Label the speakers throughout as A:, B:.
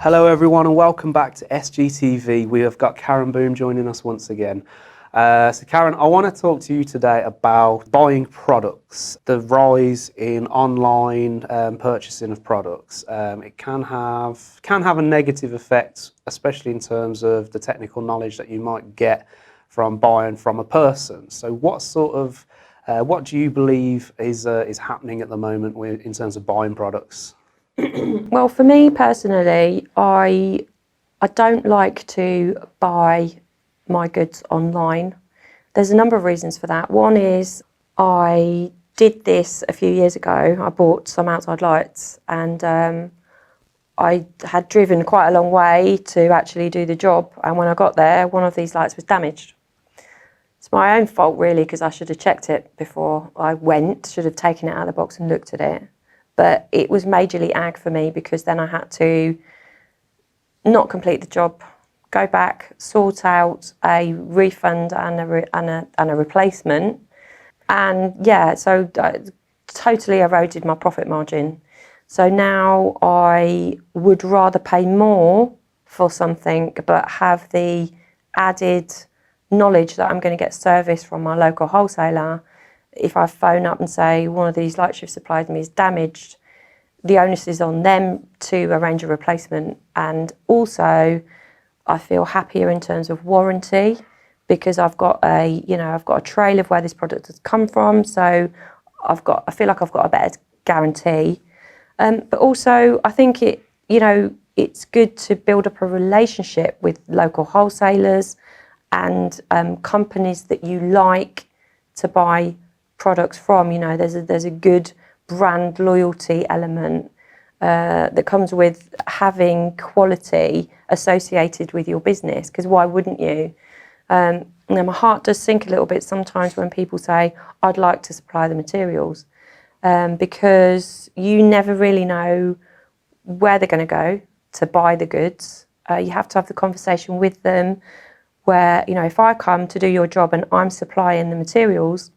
A: Hello everyone and welcome back to SGTV. We have got Karen Boom joining us once again. So Karen, I want to talk to you today about buying products, the rise in online purchasing of products. It can have a negative effect, especially in terms of the technical knowledge that you might get from buying from a person. So what do you believe is happening at the moment in terms of buying products?
B: Well, for me personally, I don't like to buy my goods online. There's a number of reasons for that. One is I did this a few years ago. I bought some outside lights and I had driven quite a long way to actually do the job. And when I got there, one of these lights was damaged. It's my own fault really, because I should have checked it before I went, should have taken it out of the box and looked at it. But it was majorly ag for me, because then I had to not complete the job, go back, sort out a refund and a replacement. And yeah, so I totally eroded my profit margin. So now I would rather pay more for something, but have the added knowledge that I'm going to get service from my local wholesaler. If I phone up and say one of these lights you've supplied me is damaged, the onus is on them to arrange a replacement. And also, I feel happier in terms of warranty, because I've got a trail of where this product has come from. So I feel like I've got a better guarantee. But also, I think it's good to build up a relationship with local wholesalers and companies that you like to buy products from. There's a good brand loyalty element that comes with having quality associated with your business, because why wouldn't you? My heart does sink a little bit sometimes when people say, I'd like to supply the materials, because you never really know where they're going to go to buy the goods. You have to have the conversation with them where, if I come to do your job and I'm supplying the materials,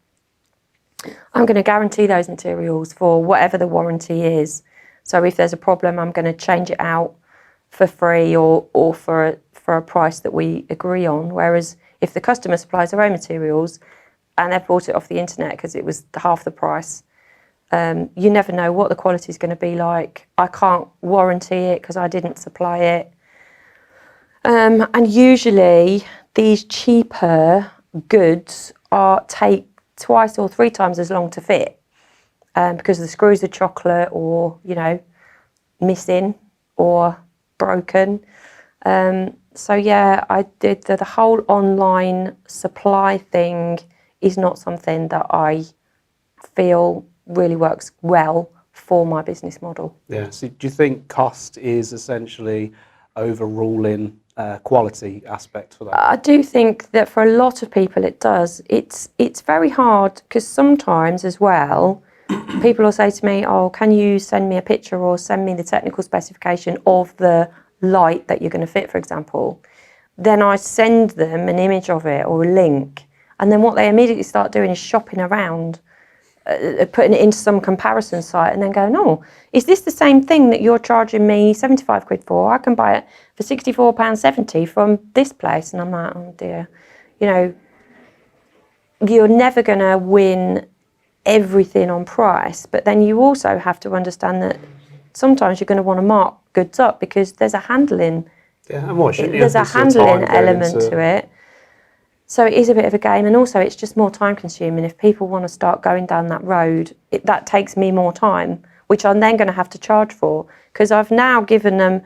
B: I'm going to guarantee those materials for whatever the warranty is. So if there's a problem, I'm going to change it out for free or for a price that we agree on. Whereas if the customer supplies their own materials and they've bought it off the internet because it was half the price, you never know what the quality is going to be like. I can't warranty it because I didn't supply it. And usually these cheaper goods take twice or three times as long to fit, because the screws are chocolate or missing or broken. So yeah, I did the whole online supply thing is not something that I feel really works well for my business model.
A: Yeah. So do you think cost is essentially overruling quality aspect for that?
B: I do think that for a lot of people it does. It's very hard, because sometimes as well, people will say to me, oh, can you send me a picture or send me the technical specification of the light that you're going to fit, for example. Then I send them an image of it or a link, and then what they immediately start doing is shopping around, putting it into some comparison site and then going, oh, is this the same thing that you're charging me 75 quid for? I can buy it for £64.70 from this place. And I'm like, oh dear, you're never going to win everything on price, but then you also have to understand that sometimes you're going to want to mark goods up because there's a handling, element to it. So it is a bit of a game, and also it's just more time consuming. If people want to start going down that road, that takes me more time, which I'm then going to have to charge for, because I've now given them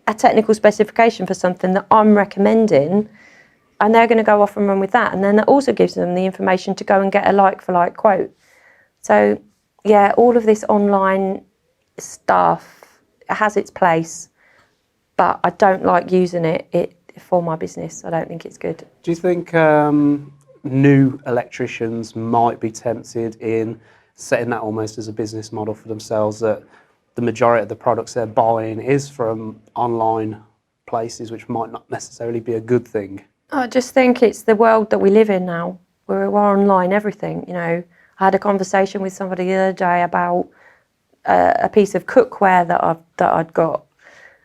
B: a technical specification for something that I'm recommending, and they're going to go off and run with that. And then that also gives them the information to go and get a like-for-like quote. So yeah, all of this online stuff has its place, but I don't like using it for my business. I don't think it's good.
A: Do you think new electricians might be tempted in setting that almost as a business model for themselves, that the majority of the products they're buying is from online places, which might not necessarily be a good thing?
B: I just think it's the world that we live in now. We're online everything. I had a conversation with somebody the other day about a piece of cookware that I'd got,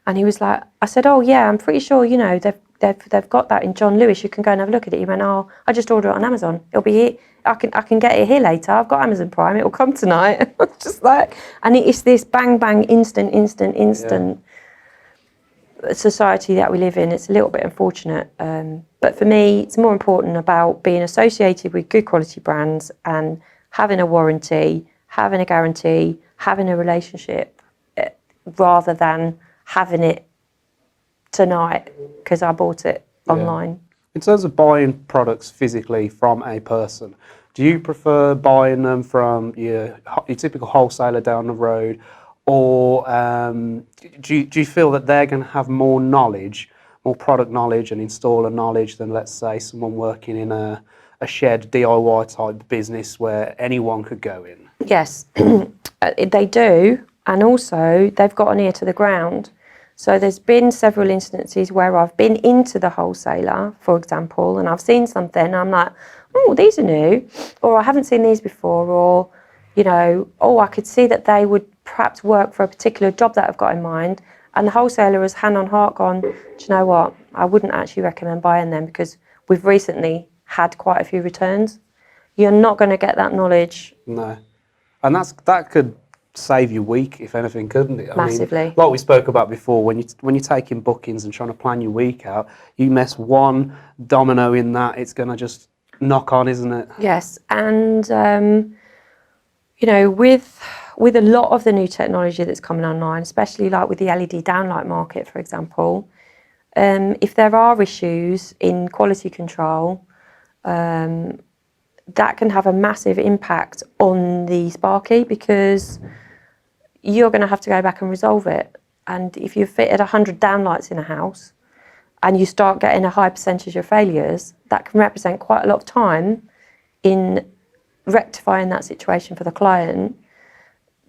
B: And he was like, I said, oh yeah, I'm pretty sure, you know, they've got that in John Lewis. You can go and have a look at it. He went, oh, I just ordered it on Amazon. It'll be here. I can get it here later. I've got Amazon Prime. It'll come tonight. Just like, and it's this bang, bang, instant society that we live in. It's a little bit unfortunate. But for me, it's more important about being associated with good quality brands and having a warranty, having a guarantee, having a relationship, rather than having it tonight because I bought it online.
A: In terms of buying products physically from a person, do you prefer buying them from your typical wholesaler down the road, or do you feel that they're going to have more knowledge, more product knowledge and installer knowledge than, let's say, someone working in a shed DIY type business where anyone could go in?
B: Yes, they do, and also they've got an ear to the ground. So there's been several instances where I've been into the wholesaler, for example, and I've seen something and I'm like, oh, these are new, or I haven't seen these before, or, you know, oh, I could see that they would perhaps work for a particular job that I've got in mind. And the wholesaler has hand on heart gone, do you know what, I wouldn't actually recommend buying them because we've recently had quite a few returns. You're not going to get that knowledge.
A: No. And that could save your week, if anything, couldn't it?
B: Massively.
A: I mean, like we spoke about before, when you're taking bookings and trying to plan your week out, you mess one domino in that, it's going to just knock on, isn't it?
B: Yes, and you know, with a lot of the new technology that's coming online, especially like with the LED downlight market, for example, if there are issues in quality control, that can have a massive impact on the Sparky because you're going to have to go back and resolve it. And if you've fitted 100 downlights in a house and you start getting a high percentage of failures, that can represent quite a lot of time in rectifying that situation for the client.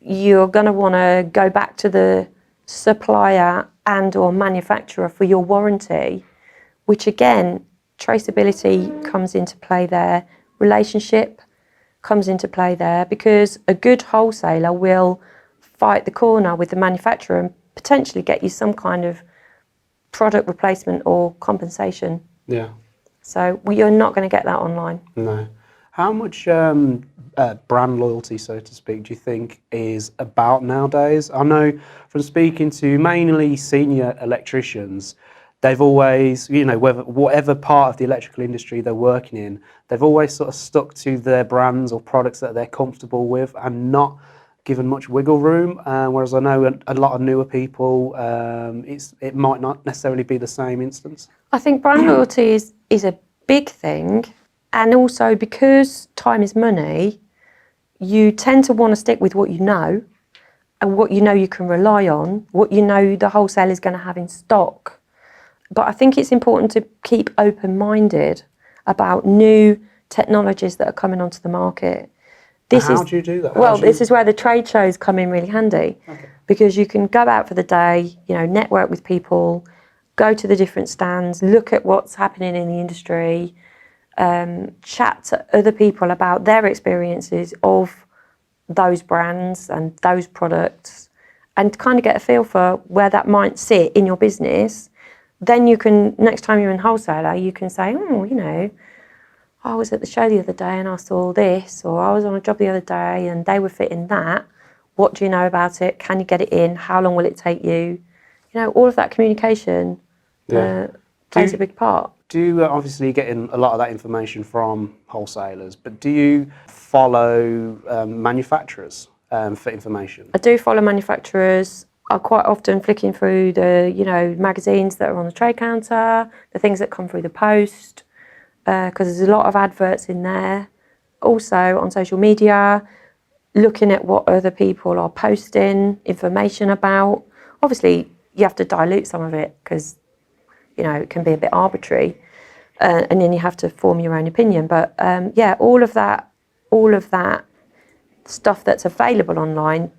B: You're going to want to go back to the supplier and or manufacturer for your warranty, which again, traceability comes into play there, relationship comes into play there, because a good wholesaler will fight the corner with the manufacturer and potentially get you some kind of product replacement or compensation.
A: Yeah.
B: So you're not going to get that online.
A: No. How much brand loyalty, so to speak, do you think is about nowadays? I know from speaking to mainly senior electricians, they've always, you know, whatever part of the electrical industry they're working in, they've always sort of stuck to their brands or products that they're comfortable with and not given much wiggle room. Whereas I know a lot of newer people, it might not necessarily be the same instance.
B: I think brand loyalty is a big thing. And also because time is money, you tend to want to stick with what you know and what you know you can rely on, what you know the wholesaler is going to have in stock. But I think it's important to keep open-minded about new technologies that are coming onto the market.
A: How do you do that?
B: Well, this is where the trade shows come in really handy. Okay. Because you can go out for the day, you know, network with people, go to the different stands, look at what's happening in the industry, chat to other people about their experiences of those brands and those products, and kind of get a feel for where that might sit in your business. Then you can, next time you're in wholesaler, you can say, oh, you know, I was at the show the other day and I saw this, or I was on a job the other day and they were fitting that. What do you know about it? Can you get it in? How long will it take you? You know, all of that communication plays a big part.
A: Do you obviously getting a lot of that information from wholesalers, but do you follow manufacturers for information?
B: I do follow manufacturers. I'm quite often flicking through the, you know, magazines that are on the trade counter, the things that come through the post, because there's a lot of adverts in there. Also on social media, looking at what other people are posting information about. Obviously, you have to dilute some of it because, you know, it can be a bit arbitrary, and then you have to form your own opinion. But yeah, all of that stuff that's available online,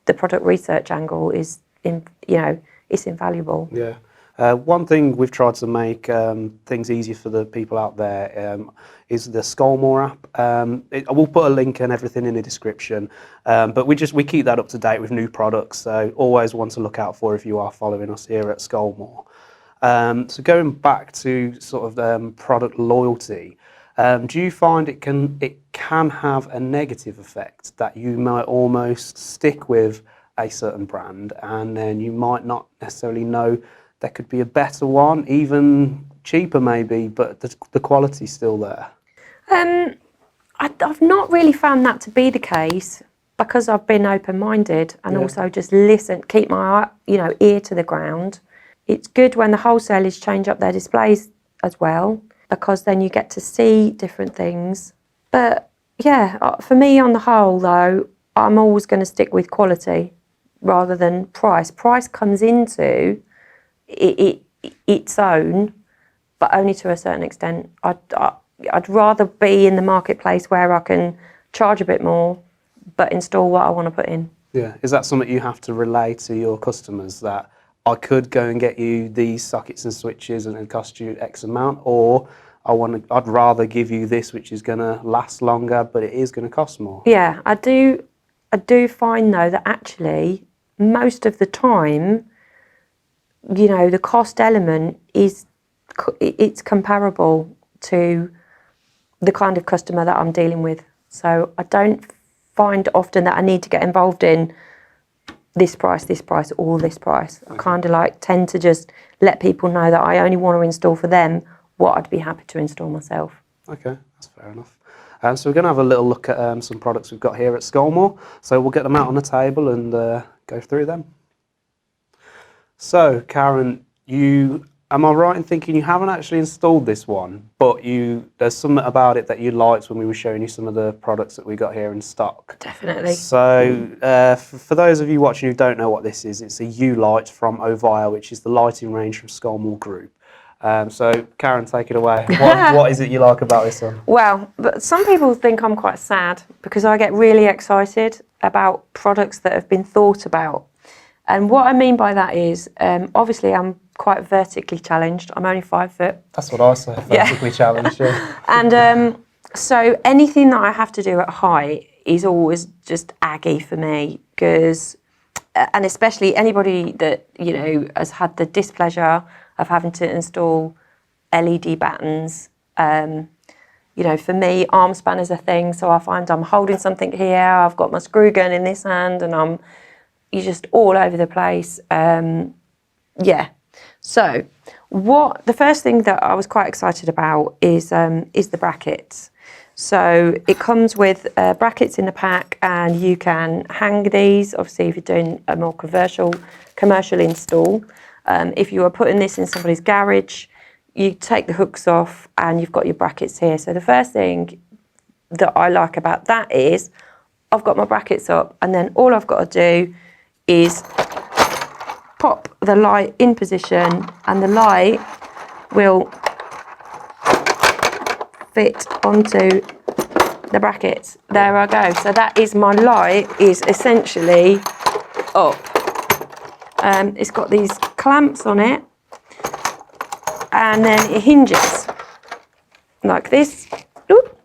B: the product research angle is, it's invaluable.
A: Yeah, One thing we've tried to make things easier for the people out there is the Scolmore app. I will put a link and everything in the description, but we keep that up to date with new products, so always one to look out for if you are following us here at Scolmore. So going back to sort of product loyalty, do you find it can have a negative effect that you might almost stick with a certain brand and then you might not necessarily know there could be a better one, even cheaper maybe, but the quality's still there?
B: I've not really found that to be the case because I've been open-minded and also just keep my ear to the ground. It's good when the wholesalers change up their displays as well, because then you get to see different things. But yeah, for me on the whole though, I'm always going to stick with quality rather than price. Price comes into its own, but only to a certain extent. I'd rather be in the marketplace where I can charge a bit more, but install what I want to put in.
A: Yeah, is that something you have to relay to your customers, that I could go and get you these sockets and switches and it cost you X amount, or I'd rather give you this which is going to last longer, but it is going to cost more?
B: Yeah, I do find though that actually most of the time, the cost element it's comparable to the kind of customer that I'm dealing with. So I don't find often that I need to get involved in this price, or this price. I kind of tend to just let people know that I only want to install for them what I'd be happy to install myself.
A: Okay, that's fair enough. So we're going to have a little look at some products we've got here at Scolmore. So we'll get them out on the table and go through them. So Karen, am I right in thinking you haven't actually installed this one, but there's something about it that you liked when we were showing you some of the products that we got here in stock?
B: Definitely.
A: So for those of you watching who don't know what this is, it's a U-Lite from Ovia, which is the lighting range from Scolmore Group. So Karen, take it away. What is it you like about this one?
B: Well, but some people think I'm quite sad because I get really excited about products that have been thought about. And what I mean by that is, obviously I'm quite vertically challenged. I'm only 5 foot.
A: That's what I say, vertically challenged, yeah.
B: And so anything that I have to do at height is always just aggy for me, because, and especially anybody that, has had the displeasure of having to install LED battens. For me, arm span is a thing, so I find I'm holding something here, I've got my screw gun in this hand, and you're just all over the place. So the first thing that I was quite excited about is the brackets. So it comes with brackets in the pack, and you can hang these, obviously if you're doing a more commercial install. If you are putting this in somebody's garage, you take the hooks off and you've got your brackets here. So the first thing that I like about that is I've got my brackets up, and then all I've got to do is pop the light in position, and the light will fit onto the brackets. There I go. So that is my light is essentially up. It's got these clamps on it, and then it hinges like this. Oop.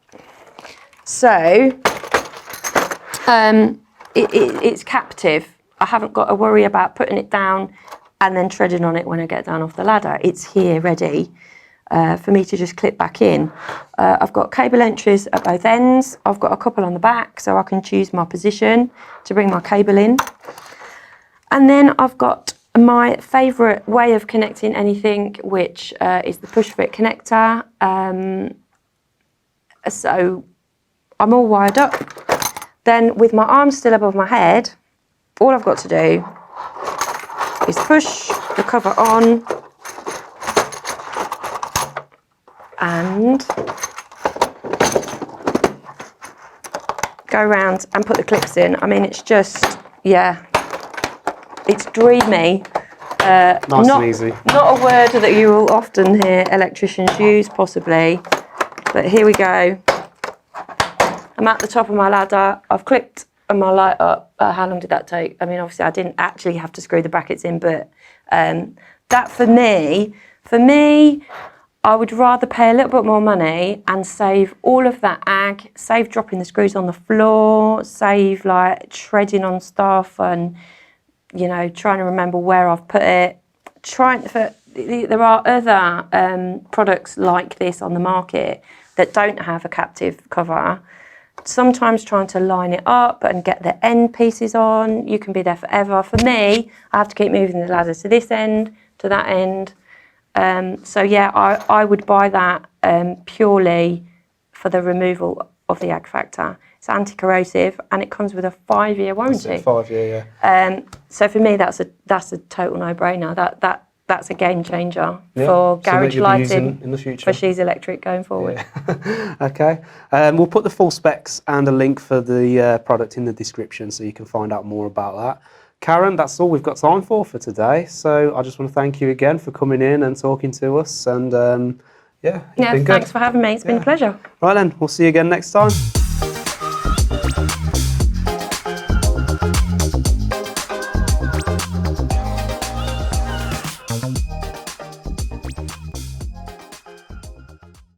B: So it's captive. I haven't got to worry about putting it down and then treading on it when I get down off the ladder. It's here ready for me to just clip back in. I've got cable entries at both ends. I've got a couple on the back so I can choose my position to bring my cable in. And then I've got my favourite way of connecting anything, which is the push-fit connector. So I'm all wired up. Then with my arms still above my head, all I've got to do is push the cover on and go around and put the clips in. I mean, it's just, it's dreamy.
A: Nice and easy.
B: Not a word that you will often hear electricians use, possibly, but here we go. I'm at the top of my ladder. I've clipped my light up. How long did that take? I mean, obviously I didn't actually have to screw the brackets in, but that for me, I would rather pay a little bit more money and save all of that ag, save dropping the screws on the floor, save like treading on stuff and, you know, trying to remember where I've put it. There are other products like this on the market that don't have a captive cover. Sometimes trying to line it up and get the end pieces on, you can be there forever. For me, I have to keep moving the ladder to this end, to that end. So yeah, I would buy that purely for the removal of the ag factor. It's anti-corrosive and it comes with a 5-year warranty.
A: 5-year, yeah.
B: So for me, that's a total no-brainer. That's a game changer for garage lighting
A: in the future.
B: for She's Electric going forward.
A: Yeah. Okay. We'll put the full specs and a link for the product in the description so you can find out more about that. Karen, that's all we've got time for today. So I just want to thank you again for coming in and talking to us. And yeah, it's been good.
B: Thanks for having me. It's been a pleasure.
A: Right then, we'll see you again next time.